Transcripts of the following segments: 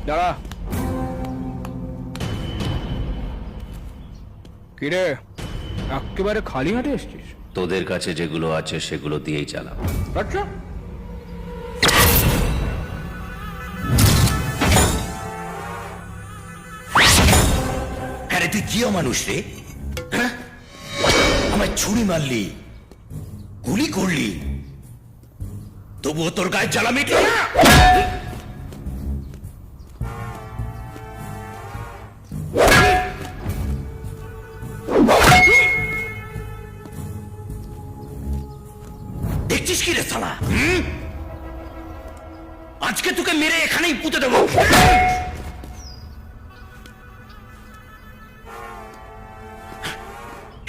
দাঁড়া। কিরে, একেবারে খালি হাতে এসছিস? তোদের কাছে যেগুলো আছে সেগুলো দিয়েই চালা। আচ্ছা, আরে তুই কি মানুষ রে? হ্যাঁ, আমায় ছুরি মারলি, গুলি করলি, তবুও তোর গায়ে জ্বালা মিটল না? দেখছিস কি রে শালা? আজকে তোকে মেরে এখানেই পুঁতে দেবো।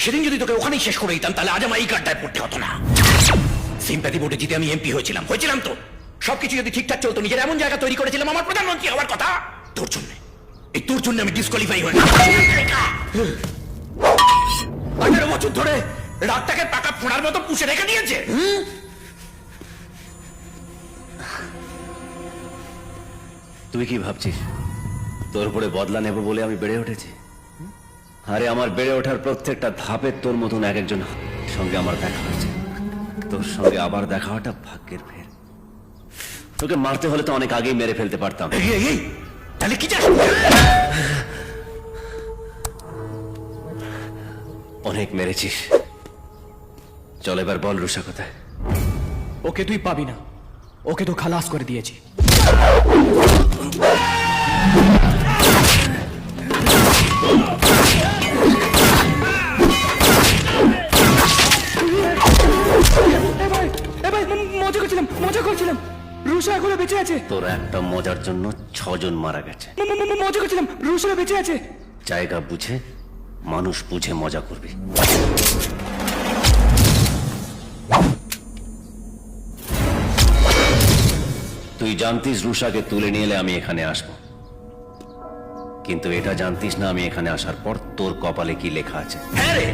সেদিন যদি তোকে ওখানেই শেষ করে দিতাম তাহলে আজ আমার এই কার্ডটায় পড়তে হতো না। সিম্প্যাথি ভোটে জিতে আমি এমপি হয়েছিলাম তো। সবকিছু যদি ঠিকঠাক চলতো, নিজের এমন জায়গা তৈরি করেছিলাম আমার প্রধানমন্ত্রী হওয়ার কথা। তোর জন্য, এই তোর জন্য আমি ডিসকোয়ালিফাই হই। 18 বছর ধরে রাতটাকে পাকা ফোড়ার মতো পুষে রেখে দিয়েছে। তুই কি ভাবছিস তোর উপরে বদলা নেব বলে আমি বেড়ে উঠেছি? আরে আমার বেড়ে ওঠার প্রত্যেকটা ধাপে তোর মতন এক একজন সঙ্গে আমার দেখা হয়েছে। তোর সঙ্গে আবার দেখা হওয়াটা ভাগ্যের ফের। তোকে মারতে হলে তো অনেক আগেই মেরে ফেলতে পারতাম। তাহলে কি চাস? অনেক মেরেছিস, চল এবার বল রুষা কোথায়? ওকে তুই পাবি না, ওকে তো খালাস করে দিয়েছি। মজা করছিলাম, রুষা এখনো বেঁচে আছে। তোর একটা মজার জন্য 6 জন মারা গেছে। মজা করছিলাম, রুষা বেঁচে আছে। জায়গা বুঝে, মানুষ বুঝে মজা করবি। তুই জানতিস রুষাকে তুলে নিয়ে এলে আমি এখানে আসব, কিন্তু এটা জানতিস না আমি এখানে আসার পর তোর কপালে কি লেখা আছে। হ্যাঁ রে,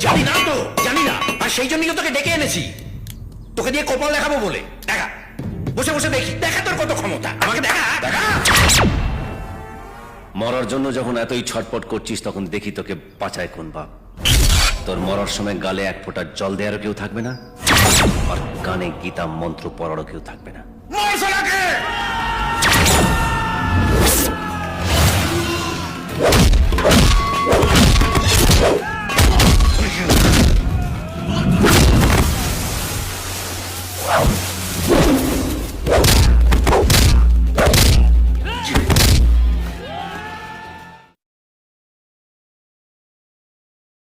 জানি না তো, জানি না। আর সেই জন্যই তো তোকে ডেকে এনেছি, তোকে দিয়ে কপাল দেখাবো বলে। দেখা, বসে বসে দেখি, দেখা তোর কত ক্ষমতা। আমাকে দেখা, দেখা। মরার জন্য যখন এতই ছটপট করছিস তখন দেখি তোকে বাঁচায় কোন বাপ। তোর মরার সময় গালে 1 ফোঁটা জল দেওয়ারও কেউ থাকবে না, আর কানে গীতা মন্ত্র পড়ারও কেউ থাকবে না। মর শালাকে!